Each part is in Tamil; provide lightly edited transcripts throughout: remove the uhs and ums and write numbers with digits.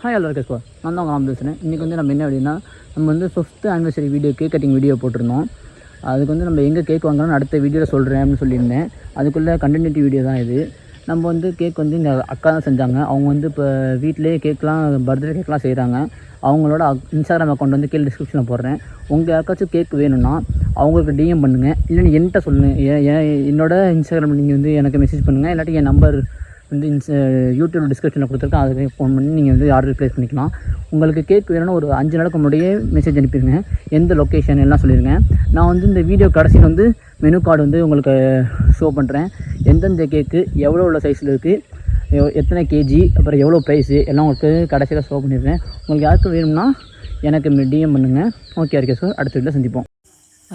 ஹாய் எல்லாருக்கும் சார் நான் தான் உங்கள் பேசுகிறேன். இன்றைக்கி வந்து நம்ம என்ன அப்படின்னா நம்ம வந்து 5th anniversary video cake cutting video போட்டிருந்தோம். அதுக்கு வந்து நம்ம எங்கே கேக் வாங்குறோம்னு அடுத்த வீடியோவில் சொல்கிறேன் அப்படின்னு சொல்லியிருந்தேன். அதுக்குள்ளே கண்டினியூட்டி வீடியோ தான் இது. நம்ம வந்து கேக் வந்து எங்கள் அக்கா தான் செஞ்சாங்க. அவங்க வந்து இப்போ வீட்டிலேயே கேக்லாம் பர்த்டே கேக்லாம் செய்கிறாங்க. அவங்களோட இன்ஸ்டாகிராம் அக்கௌண்ட் வந்து கீழே டிஸ்கிரிப்ஷனில் போடுறேன். உங்கள் யாருக்காச்சும் கேக் வேணும்னா அவங்களுக்கு டிஎம் பண்ணுங்கள், இல்லைன்னு என்கிட்ட சொல்லுங்கள். என்னோட இன்ஸ்டாகிராம் நீங்கள் வந்து எனக்கு மெசேஜ் பண்ணுங்கள், இல்லாட்டி என் நம்பர் வந்து யூடியூப் டிஸ்கிரிப்ஷனில் கொடுத்துருக்கேன். அதுக்கு ஃபோன் பண்ணி நீங்கள் வந்து ஆர்டர் ப்ளேஸ் பண்ணிக்கலாம். உங்களுக்கு கேக் வேணும்னா ஒரு 5 நாளுக்கு முன்னாடியே மெசேஜ் அனுப்பிடுங்க, எந்த லொக்கேஷன் எல்லாம் சொல்லிடுங்க. நான் வந்து இந்த வீடியோ கடைசியில் வந்து மெனு கார்டு வந்து உங்களுக்கு ஷோ பண்ணுறேன். எந்தெந்த கேக்கு எவ்வளோ உள்ள சைஸில் இருக்குது, எத்தனை கேஜி, அப்புறம் எவ்வளோ ப்ரைஸு எல்லாம் உங்களுக்கு கடைசியில் ஷோ பண்ணிடுறேன். உங்களுக்கு யாருக்கு வேணும்னா எனக்கு டிஎம் பண்ணுங்கள். ஓகே ஆர்கே சார், அடுத்த வீட்டில் சந்திப்போம்.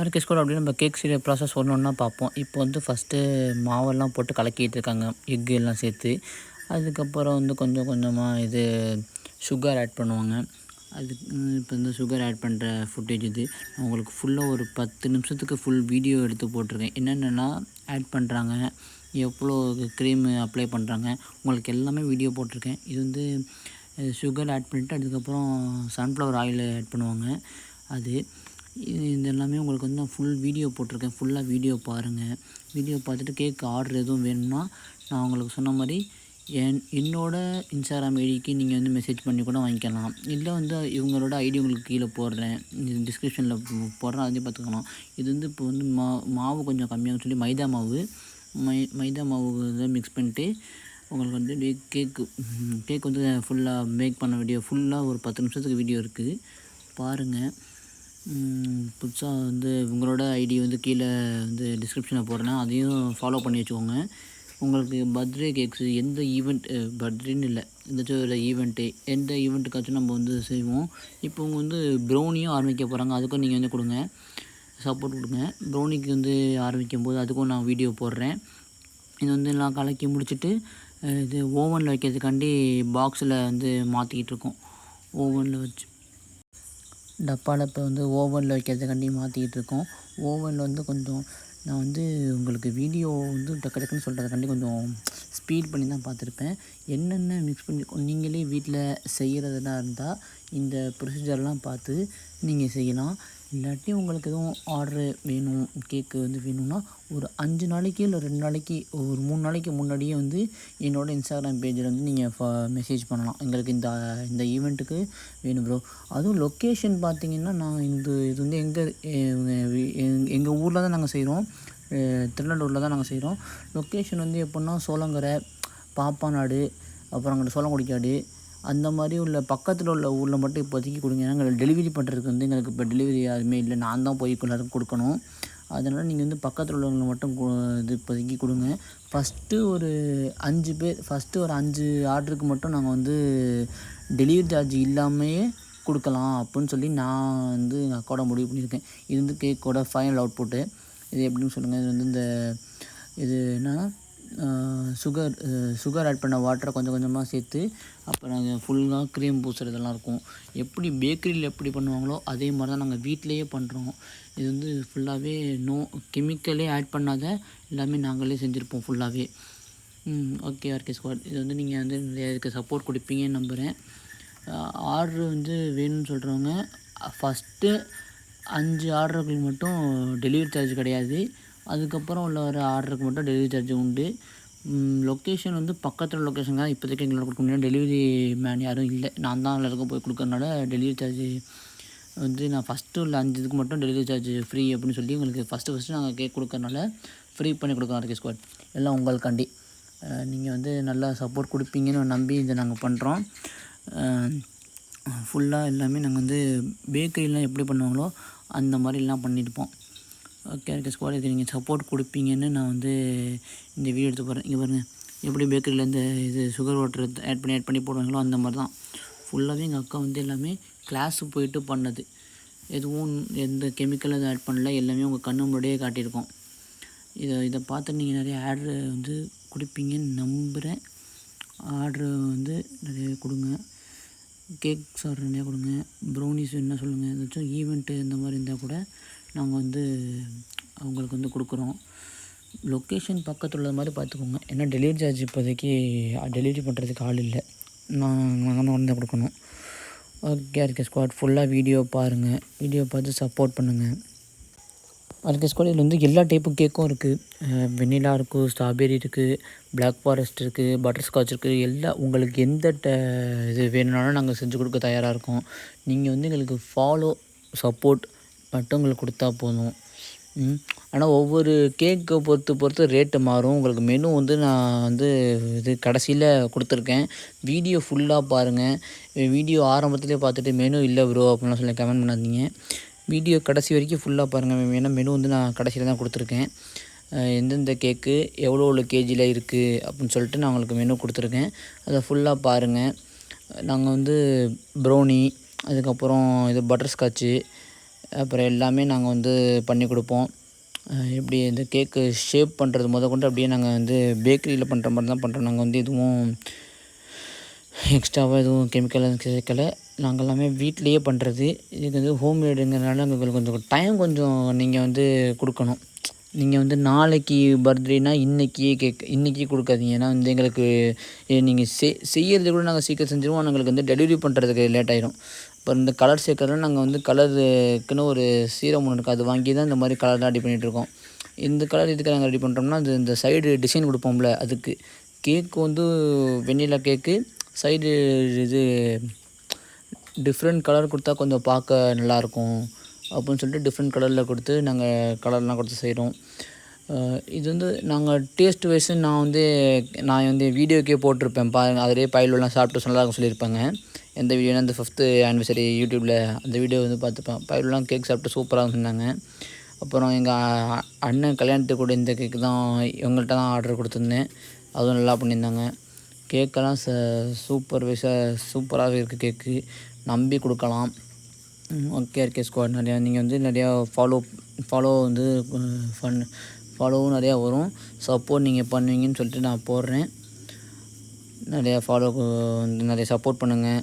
ஆர்கே ஸ்கூல் அப்படின்னு நம்ம கேக் செய்கிற ப்ராசஸ் ஒன்று பார்ப்போம். இப்போ வந்து ஃபஸ்ட்டு மாவெல்லாம் போட்டு கலக்கிட்டு இருக்காங்க, எக்கு எல்லாம் சேர்த்து. அதுக்கப்புறம் வந்து கொஞ்சம் கொஞ்சமாக சுகர் ஆட் பண்ணுவாங்க. இப்போ வந்து சுகர் ஆட் பண்ணுற ஃபுட்டேஜ் இது. நான் உங்களுக்கு ஃபுல்லாக ஒரு 10 நிமிஷத்துக்கு ஃபுல் வீடியோ எடுத்து போட்டிருக்கேன். என்னென்னலாம் ஆட் பண்ணுறாங்க, எவ்வளோ க்ரீமு அப்ளை பண்ணுறாங்க, உங்களுக்கு எல்லாமே வீடியோ போட்டிருக்கேன். இது வந்து சுகர் ஆட் பண்ணிவிட்டு அதுக்கப்புறம் சன்ஃப்ளவர் ஆயில் ஆட் பண்ணுவாங்க. இது எல்லாமே உங்களுக்கு வந்து நான் ஃபுல் வீடியோ போட்டிருக்கேன். ஃபுல்லாக வீடியோ பாருங்கள். வீடியோ பார்த்துட்டு கேக் ஆர்டர் எதுவும் வேணும்னா நான் உங்களுக்கு சொன்ன மாதிரி என்னோட இன்ஸ்டாகிராம் ஐடிக்கு நீங்கள் வந்து மெசேஜ் பண்ணி கூட வாங்கிக்கலாம். இல்லை வந்து இவங்களோட ஐடி உங்களுக்கு கீழே போடுறேன், டிஸ்கிரிப்ஷனில் போடுறேன், அதையும் பார்த்துக்கலாம். இது வந்து இப்போ வந்து மாவு கொஞ்சம் கம்மியாகன்னு சொல்லி மைதா மாவு இதை மிக்ஸ் பண்ணிட்டு உங்களுக்கு வந்து கேக் வந்து ஃபுல்லாக மேக் பண்ண வீடியோ ஃபுல்லாக ஒரு 10 நிமிஷத்துக்கு வீடியோ இருக்குது, பாருங்கள். புதுசாக வந்து உங்களோட ஐடி வந்து கீழே வந்து டிஸ்கிரிப்ஷனில் போடுறேன், அதையும் ஃபாலோ பண்ணி வச்சுக்கோங்க. உங்களுக்கு பர்த்டே கேக்ஸு எந்த ஈவெண்ட், பர்த்டேன்னு இல்லை, ஏதாச்சும் ஒரு ஈவெண்ட்டு, எந்த ஈவெண்ட்டுக்காச்சும் நம்ம வந்து செய்வோம். இப்போ அவங்க வந்து ப்ரௌனியும் ஆரம்பிக்க போகிறாங்க, அதுக்கும் நீங்கள் வந்து கொடுங்க, சப்போர்ட் கொடுங்க. ப்ரௌனிக்கு வந்து ஆரம்பிக்கும் போது அதுக்கும் நான் வீடியோ போடுறேன். இது வந்து நான் கலக்கி முடிச்சுட்டு இது ஓவனில் வைக்கிறதுக்காண்டி பாக்ஸில் வந்து மாற்றிக்கிட்டு இருக்கோம். ஓவனில் வச்சு டப்பாவில் இப்போ வந்து ஓவனில் வைக்கிறதுக்காண்டி மாற்றிக்கிட்டு இருக்கோம். ஓவனில் வந்து கொஞ்சம் நான் வந்து உங்களுக்கு வீடியோ வந்து டக்குன்னு சொல்கிறதுக்காண்டி கொஞ்சம் ஸ்பீட் பண்ணி தான் பார்த்துருப்பேன். என்னென்ன மிக்ஸ் பண்ணி நீங்களே வீட்டில் செய்கிறதுனா இருந்தால் இந்த ப்ரொசீஜர்லாம் பார்த்து நீங்கள் செய்யலாம். இல்லாட்டி உங்களுக்கு எதுவும் ஆர்டரு வேணும், கேக்கு வந்து வேணும்னா ஒரு 5 நாளைக்கு இல்லை 2 நாளைக்கு ஒரு 3 நாளைக்கு முன்னாடியே வந்து என்னோடய இன்ஸ்டாகிராம் பேஜில் வந்து நீங்கள் மெசேஜ் பண்ணலாம், எங்களுக்கு இந்த ஈவெண்ட்டுக்கு வேணும் ப்ரோ. அதுவும் லொக்கேஷன் பார்த்திங்கன்னா நான் இது வந்து எங்கள் ஊரில் தான் நாங்கள் செய்கிறோம், திருநெல்வேலியில் தான் நாங்கள் செய்கிறோம். லொக்கேஷன் வந்து எப்படின்னா சோளங்கரை, பாப்பாநாடு, அப்புறம் அங்கே சோளங்குடிக்காடு, அந்த மாதிரி உள்ள பக்கத்தில் உள்ள ஊரில் மட்டும் இப்போதைக்கு கொடுங்க. ஏன்னா டெலிவரி பண்ணுறதுக்கு வந்து எங்களுக்கு இப்போ டெலிவரி யாருமே இல்லை, நான் தான் போய் எல்லாருக்கும் கொடுக்கணும். அதனால் நீங்கள் வந்து பக்கத்தில் உள்ளவங்களை மட்டும் இது இப்போதைக்கு கொடுங்க. ஃபஸ்ட்டு ஒரு 5 பேர், ஃபஸ்ட்டு ஒரு 5 ஆர்டருக்கு மட்டும் நாங்கள் வந்து டெலிவரி சார்ஜ் இல்லாமையே கொடுக்கலாம் அப்படின்னு சொல்லி நான் வந்து எங்கள் அக்காவோட முடிவு பண்ணியிருக்கேன். இது வந்து கேக்கோட ஃபைனல் அவுட்புட்டு. இது எப்படின்னு சொல்லுங்கள். இது வந்து இது என்னன்னா சுகர் ஆட் பண்ண வாட்டரை கொஞ்சம் கொஞ்சமாக சேர்த்து அப்புறம் நாங்கள் ஃபுல்லாக க்ரீம் பூசுறதெல்லாம் இருக்கும். எப்படி பேக்கரியில் எப்படி பண்ணுவாங்களோ அதே மாதிரி தான் நாங்கள் வீட்டிலையே பண்ணுறோம். இது வந்து ஃபுல்லாகவே கெமிக்கலே ஆட் பண்ணாத எல்லாமே நாங்களே செஞ்சுருப்போம் ஃபுல்லாகவே. ஓகே ஆர்கே ஸ்குவாட், இது வந்து நீங்கள் வந்து இதுக்கு சப்போர்ட் கொடுப்பீங்கன்னு நம்புகிறேன். ஆர்டரு வந்து வேணும்னு சொல்கிறவங்க ஃபஸ்ட்டு 5 ஆர்டருக்கு மட்டும் டெலிவரி சார்ஜ் கிடையாது, அதுக்கப்புறம் உள்ள ஒரு ஆர்டருக்கு மட்டும் டெலிவரி சார்ஜ் உண்டு. லொக்கேஷன் வந்து பக்கத்தில் லொக்கேஷன் தான் இப்போதைக்கு எங்களால் கொடுக்க முடியாது, டெலிவரி மேன் யாரும் இல்லை, நான் தான் எல்லாருக்கும் போய் கொடுக்கறனால டெலிவரி சார்ஜ் வந்து நான் ஃபஸ்ட்டு உள்ள 5 இதுக்கு மட்டும் டெலிவரி சார்ஜ் ஃப்ரீ அப்படின்னு சொல்லி உங்களுக்கு ஃபஸ்ட்டு நாங்கள் கேக் கொடுக்கறனால ஃப்ரீ பண்ணி கொடுக்குறோம் ஆர்கே ஸ்குவாட். எல்லாம் உங்களுக்காண்டி. நீங்கள் வந்து நல்லா சப்போர்ட் கொடுப்பீங்கன்னு நம்பி இதை நாங்கள் பண்ணுறோம். ஃபுல்லாக எல்லாமே நாங்கள் வந்து பேக்கரிலாம் எப்படி பண்ணுவாங்களோ அந்த மாதிரிலாம் பண்ணியிருப்போம். ஓகே ஆர்கே ஸ்குவாட், இதுக்கு நீங்கள் சப்போர்ட் கொடுப்பீங்கன்னு நான் வந்து இந்த வீடியோ எடுத்து போகிறேன். இங்கே பாருங்கள், எப்படி பேக்கரியில் இந்த சுகர் வாட்டர் ஆட் பண்ணி போடுவாங்களோ அந்த மாதிரி தான் ஃபுல்லாகவே எங்கள் அக்கா வந்து எல்லாமே கிளாஸுக்கு போயிட்டு பண்ணது. எதுவும் எந்த கெமிக்கல் எதுவும் ஆட் பண்ணல, எல்லாமே உங்கள் கண்ணு முன்னாடியே காட்டியிருக்கோம். இதை பார்த்து நீங்கள் நிறைய ஆர்டரு வந்து கொடுப்பீங்கன்னு நம்புகிறேன். ஆர்டரு வந்து நிறைய கொடுங்க, கேக்ஸ் ஆர்டர் நிறையா கொடுங்க, ப்ரௌனிஸ் என்ன சொல்லுங்கள், ஏதாச்சும் ஈவெண்ட்டு இந்த மாதிரி இருந்தால் கூட நாங்கள் வந்து அவங்களுக்கு வந்து கொடுக்குறோம். லொக்கேஷன் பக்கத்தில் உள்ள மாதிரி பார்த்துக்கோங்க, ஏன்னா டெலிவரி சார்ஜ் இப்போதைக்கு டெலிவரி பண்ணுறதுக்கு ஆள் இல்லை. நாங்கள் தான் வந்து கொடுக்கணும். ஓகே ஆர்கே ஸ்குவாட் ஃபுல்லாக வீடியோ பாருங்கள், வீடியோ பார்த்து சப்போர்ட் பண்ணுங்கள். ஆர்கே ஸ்குவாட் இதில் வந்து எல்லா டைப்பும் கேக்கும் இருக்குது. வெண்ணிலா இருக்குது, ஸ்ட்ராபெரி இருக்குது, பிளாக் ஃபாரஸ்ட் இருக்குது, பட்டர்ஸ்காட்ச் இருக்குது. எல்லாம் உங்களுக்கு எந்த இது வேணும்னாலும் நாங்கள் செஞ்சு கொடுக்க தயாராக இருக்கோம். நீங்கள் வந்து எங்களுக்கு ஃபாலோ சப்போர்ட் மட்டும் உங்களுக்கு கொடுத்தா போதும். ஆனால் ஒவ்வொரு கேக்கை பொறுத்து ரேட்டு மாறும். உங்களுக்கு மெனு வந்து நான் வந்து இது கடைசியில் கொடுத்துருக்கேன். வீடியோ ஃபுல்லாக பாருங்கள். வீடியோ ஆரம்பத்துலேயே பார்த்துட்டு மெனு இல்லை ப்ரோ அப்படின்லாம் சொல்லி கமெண்ட் பண்ணாதீங்க. வீடியோ கடைசி வரைக்கும் ஃபுல்லாக பாருங்கள். ஏன்னா மெனு வந்து நான் கடைசியில் தான் கொடுத்துருக்கேன். எந்தெந்த கேக்கு எவ்வளோ கேஜியில் இருக்குது அப்படின்னு சொல்லிட்டு நான் உங்களுக்கு மெனு கொடுத்துருக்கேன். அதை ஃபுல்லாக பாருங்கள். நாங்கள் வந்து ப்ரௌனி, அதுக்கப்புறம் இது பட்டர்ஸ்காட்சு, அப்புறம் எல்லாமே நாங்கள் வந்து பண்ணி கொடுப்போம். எப்படி இந்த கேக்கு ஷேப் பண்ணுறது கொண்டு அப்படியே நாங்கள் வந்து பேக்கரியில் பண்ணுற மாதிரி தான் பண்ணுறோம். நாங்கள் வந்து எதுவும் எக்ஸ்ட்ராவாக எதுவும் கெமிக்கல் சேர்க்கலை. நாங்கள் எல்லாமே வீட்டிலையே பண்ணுறது. இதுக்கு வந்து ஹோம்மேடுங்கிறனால எங்களுக்கு கொஞ்சம் டைம் நீங்கள் வந்து கொடுக்கணும். நீங்கள் வந்து நாளைக்கு பர்த்டேனா இன்றைக்கி கொடுக்காதீங்க. ஏன்னா வந்து எங்களுக்கு நீங்கள் செய்கிறது கூட நாங்கள் சீக்கிரம் செஞ்சுருவோம். எங்களுக்கு வந்து டெலிவரி பண்ணுறதுக்கு லேட் ஆகிடும். இப்போ இந்த கலர் சேர்க்கறதுலாம் நாங்கள் வந்து கலருக்குன்னு ஒரு சீரம் ஒன்று இருக்குது, அது வாங்கி தான் இந்த மாதிரி கலர்லாம் ரெடி பண்ணிகிட்ருக்கோம். இந்த கலர் இதுக்கு நாங்கள் ரெடி பண்ணுறோம்னா அது இந்த சைடு டிசைன் கொடுப்போம்ல, அதுக்கு கேக்கு வந்து வெண்ணிலா கேக்கு சைடு இது டிஃப்ரெண்ட் கலர் கொடுத்தா கொஞ்சம் பார்க்க நல்லாயிருக்கும் அப்படின்னு சொல்லிட்டு டிஃப்ரெண்ட் கலரில் கொடுத்து நாங்கள் கலர்லாம் கொடுத்து செய்கிறோம். இது வந்து நாங்கள் டேஸ்ட் வைஸு நான் வந்து வீடியோக்கே போட்டிருப்பேன் பாருங்கள். அதிலே பயிலெலாம் சாப்பிட்டு நல்லாயிருக்கும் சொல்லியிருப்பாங்க. எந்த வீடியோனா இந்த 5th ஆனிவர்சரி யூடியூப்பில் அந்த வீடியோ வந்து பார்த்துப்பேன். பயிலெலாம் கேக் சாப்பிட்டு சூப்பராக சொன்னாங்க. அப்புறம் எங்கள் அண்ணன் கல்யாணத்துக்கு கூட இந்த கேக்கு தான் இவங்கள்ட்ட தான் ஆர்டர் கொடுத்துருந்தேன். அதுவும் நல்லா பண்ணியிருந்தாங்க. கேக்கெல்லாம் சூப்பராகவே இருக்குது கேக்கு, நம்பி கொடுக்கலாம். ஓகே ஆர்கே ஸ்குவாட் நீங்கள் வந்து நிறையா ஃபாலோவும் நிறையா வரும். சப்போர்ட் நீங்கள் பண்ணுவீங்கன்னு சொல்லிட்டு நான் போடுறேன். நிறையா வந்து நிறைய சப்போர்ட் பண்ணுங்கள்.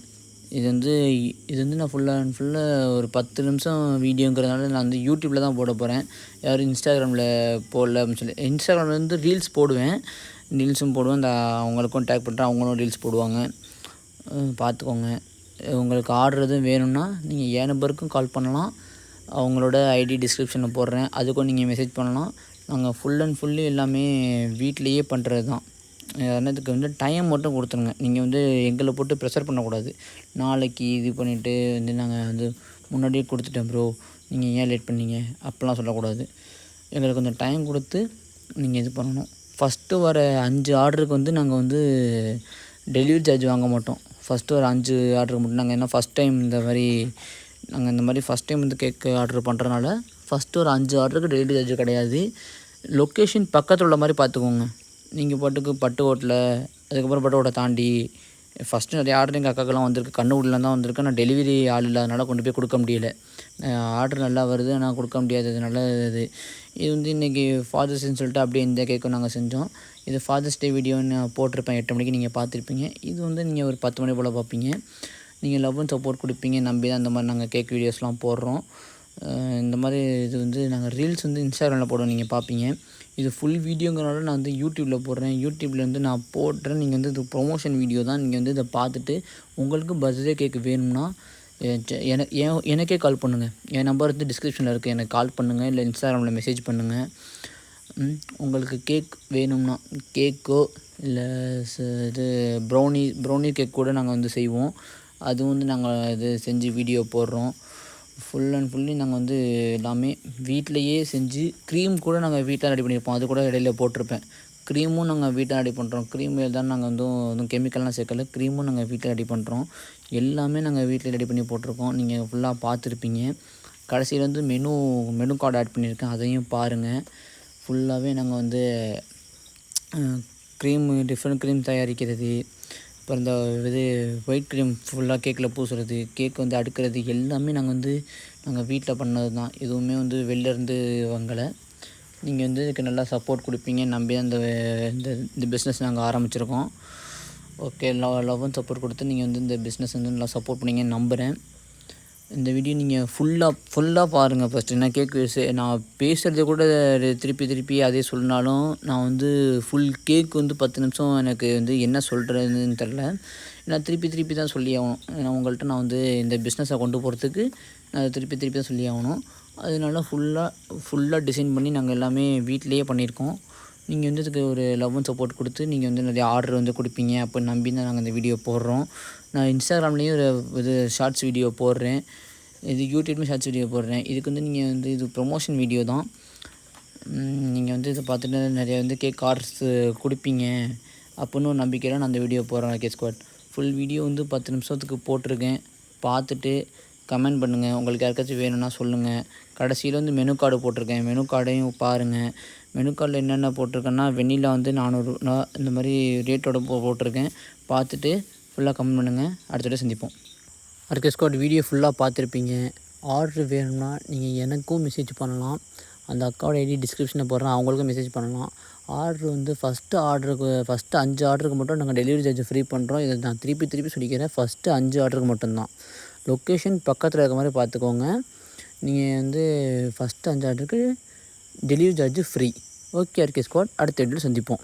இது வந்து நான் ஃபுல்லாக ஒரு 10 நிமிஷம் வீடியோங்கிறதுனால நான் வந்து யூடியூப்பில் தான் போட போகிறேன். யாரும் இன்ஸ்டாகிராமில் போடல அப்படின்னு சொல்லி. இன்ஸ்டாகிராமில் வந்து ரீல்ஸும் போடுவேன். அவங்களுக்கும் டேக் பண்ணுறேன், அவங்களும் ரீல்ஸ் போடுவாங்க. பார்த்துக்கோங்க. உங்களுக்கு ஆர்டர் எதுவும் வேணும்னா நீங்கள் என் நம்பருக்கும் கால் பண்ணலாம். அவங்களோட ஐடி டிஸ்கிரிப்ஷனில் போடுறேன், அதுக்கும் நீங்கள் மெசேஜ் பண்ணலாம். நாங்கள் ஃபுல்லி எல்லாமே வீட்டிலையே பண்ணுறது தான். அதுக்கு வந்து டைம் மட்டும் கொடுத்துருங்க. நீங்கள் வந்து எங்களை போட்டு ப்ரெஷர் பண்ணக்கூடாது. நாளைக்கு இது பண்ணிவிட்டு வந்து நாங்கள் வந்து முன்னாடியே கொடுத்துட்டேன் ப்ரோ, நீங்கள் ஏன் லேட் பண்ணீங்க அப்படிலாம் சொல்லக்கூடாது. எங்களுக்கு கொஞ்சம் டைம் கொடுத்து நீங்கள் இது பண்ணணும். ஃபஸ்ட்டு வர 5 ஆர்டருக்கு வந்து நாங்கள் வந்து டெலிவரி சார்ஜ் வாங்க மாட்டோம். ஃபஸ்ட்டு ஒரு 5 ஆர்டருக்கு மட்டும் நாங்கள் ஃபஸ்ட் டைம் இந்த மாதிரி ஃபஸ்ட் டைம் வந்து கேக்கு ஆர்டர் பண்ணுறதுனால ஃபஸ்ட்டு ஒரு 5 ஆர்டருக்கு டெலிவரி சார்ஜ் கிடையாது. லொக்கேஷன் பக்கத்தில் உள்ள மாதிரி பார்த்துக்கோங்க. நீங்கள் பாட்டுக்கு பட்டுக்கோட்டில், அதுக்கப்புறம் பட்டுக்கோட்டை தாண்டி ஃபஸ்ட்டு நிறைய ஆர்டர் எங்கள் அக்காக்கெல்லாம் வந்திருக்கு. கண்ணுக்குடியில் தான் வந்திருக்கு. நான் டெலிவரி ஆள் இல்லாதனால கொண்டு போய் கொடுக்க முடியலை. ஆர்டர் நல்லா வருது, ஆனால் கொடுக்க முடியாததுனால இது வந்து இன்றைக்கி ஃபாதர்ஸ்ன்னு சொல்லிட்டு அப்படியே இந்த கேக்கும் நாங்கள் செஞ்சோம். இது ஃபாதர்ஸ் டே வீடியோன்னு நான் போட்டிருப்பேன், 8 மணிக்கு நீங்கள் பார்த்துருப்பீங்க. இது வந்து நீங்கள் ஒரு 10 மணி போல் பார்ப்பீங்க. நீங்கள் லவ் அண்ட் சப்போர்ட் கொடுப்பீங்க நம்பி தான் இந்த மாதிரி நாங்கள் கேக் வீடியோஸ்லாம் போடுறோம். இந்த மாதிரி இது வந்து நாங்கள் ரீல்ஸ் வந்து இன்ஸ்டாகிராமில் போடுவோம், நீங்கள் பார்ப்பீங்க. இது ஃபுல் வீடியோங்கிறனால நான் வந்து யூடியூப்பில் போடுறேன். யூடியூப்பில் வந்து நான் போடுறேன். நீங்கள் வந்து இது ப்ரொமோஷன் வீடியோ தான். நீங்கள் வந்து இதை பார்த்துட்டு உங்களுக்கு பர்த்டே கேக்கு வேணும்னா எனக்கே கால் பண்ணுங்கள். என் நம்பர் வந்து டிஸ்கிரிப்ஷனில் இருக்குது. எனக்கு கால் பண்ணுங்கள், இல்லை இன்ஸ்டாகிராமில் மெசேஜ் பண்ணுங்கள். உங்களுக்கு கேக் வேணும்னா கேக்கோ இல்லை இது ப்ரௌனி கேக் கூட நாங்கள் வந்து செய்வோம். அதுவும் வந்து நாங்கள் இது செஞ்சு வீடியோ போடுறோம். ஃபுல்லி நாங்கள் வந்து எல்லாமே வீட்டிலையே செஞ்சு, க்ரீம் கூட நாங்கள் வீட்டில் ரெடி பண்ணியிருப்போம். அது கூட இடையில போட்டிருப்பேன். க்ரீமும் நாங்கள் வீட்டில் ரெடி பண்ணுறோம். க்ரீம் தான் நாங்கள் வந்து எதுவும் கெமிக்கல்லாம் சேர்க்கல. க்ரீமும் நாங்கள் வீட்டில் ரெடி பண்ணுறோம். எல்லாமே நாங்கள் வீட்டில் ரெடி பண்ணி போட்டிருக்கோம். நீங்கள் ஃபுல்லாக பார்த்துருப்பீங்க. கடைசியில் வந்து மெனு கார்டு ஆட் பண்ணியிருக்கேன், அதையும் பாருங்கள். ஃபுல்லாகவே நாங்கள் வந்து டிஃப்ரெண்ட் க்ரீம் தயாரிக்கிறது, அப்புறம் இந்த இது ஒயிட் க்ரீம் ஃபுல்லாக கேக்கில் பூசுறது, கேக் வந்து அடுக்கிறது எல்லாமே நாங்கள் வீட்டில் பண்ணது தான். எதுவுமே வந்து வெளிலேருந்து வாங்கலை. நீங்கள் வந்து இதுக்கு நல்லா சப்போர்ட் கொடுப்பீங்க நம்பி தான் இந்த பிஸ்னஸ் நாங்கள் ஆரம்பிச்சிருக்கோம். ஓகே, லவ் அண்ட் சப்போர்ட் கொடுத்து நீங்கள் வந்து இந்த பிஸ்னஸ் வந்து நல்லா சப்போர்ட் பண்ணிங்கன்னு நம்புகிறேன். இந்த வீடியோ நீங்கள் ஃபுல்லாக பாருங்கள் ஃபஸ்ட்டு. நான் பேசுகிறது கூட திருப்பி அதே சொன்னாலும் நான் வந்து ஃபுல் கேக் வந்து 10 நிமிஷம் எனக்கு வந்து என்ன சொல்கிறதுன்னு தெரில. நான் திருப்பி தான் சொல்லி ஆகணும். ஏன்னா உங்கள்கிட்ட நான் வந்து இந்த பிஸ்னஸை கொண்டு போகிறதுக்கு நான் அதை திருப்பி தான் சொல்லி ஆகணும். அதனால ஃபுல்லாக டிசைன் பண்ணி நாங்கள் எல்லாமே வீட்டிலேயே பண்ணியிருக்கோம். நீங்கள் வந்து இதுக்கு ஒரு லவ் அண்ட் சப்போர்ட் கொடுத்து நீங்கள் வந்து நிறைய ஆர்டர் வந்து கொடுப்பீங்க அப்படின்னு நம்பி தான் நாங்கள் இந்த வீடியோ போடுறோம். நான் இன்ஸ்டாகிராம்லேயும் ஒரு இது ஷார்ட்ஸ் வீடியோ போடுறேன், இது யூடியூப்லேயும் ஷார்ட்ஸ் வீடியோ போடுறேன். இதுக்கு வந்து நீங்கள் வந்து இது ப்ரொமோஷன் வீடியோ தான். நீங்கள் வந்து இதை பார்த்துட்டு நிறைய வந்து கேக் ஆர்டர்ஸ் கொடுப்பீங்க அப்படின்னு ஒரு நம்பிக்கையில் நான் அந்த வீடியோ போடுறேன். கேக் ஸ்குவாட் ஃபுல் வீடியோ வந்து 10 நிமிஷத்துக்கு போட்டிருக்கேன். பார்த்துட்டு கமெண்ட் பண்ணுங்கள். உங்களுக்கு யாருக்காச்சும் வேணும்னா சொல்லுங்கள். கடைசியில் வந்து மெனு கார்டு போட்டிருக்கேன், மெனு கார்டையும் பாருங்கள். மெனு கார்டில் என்னென்ன போட்டிருக்கேன்னா வெண்ணிலா வந்து 400 இந்த மாதிரி ரேட்டோட போட்டிருக்கேன். பார்த்துட்டு ஃபுல்லாக கமெண்ட் பண்ணுங்கள். அடுத்த வீடியோ சந்திப்போம். கேக் ஸ்குவாட் வீடியோ ஃபுல்லாக பார்த்துருப்பீங்க. ஆர்டர் வேணும்னா நீங்கள் எனக்கும் மெசேஜ் பண்ணலாம். அந்த அக்காவோட ஐடி டிஸ்கிரிப்ஷனில் போடுறேன், அவங்களுக்கும் மெசேஜ் பண்ணலாம். ஆர்டர் வந்து ஃபஸ்ட்டு 5 ஆர்டருக்கு மட்டும் நாங்கள் டெலிவரி சார்ஜ் ஃப்ரீ பண்ணுறோம். இதை நான் திருப்பி சொல்லிக்கிறேன். ஃபஸ்ட்டு 5 ஆர்டருக்கு மட்டும்தான். லொக்கேஷன் பக்கத்தில் இருக்க மாதிரி பார்த்துக்கோங்க. நீங்கள் வந்து ஃபஸ்ட்டு 5 ஆர்டருக்கு delivery charge free. Okay cake squad, அடுத்த வீடியோவில் சந்திப்போம்.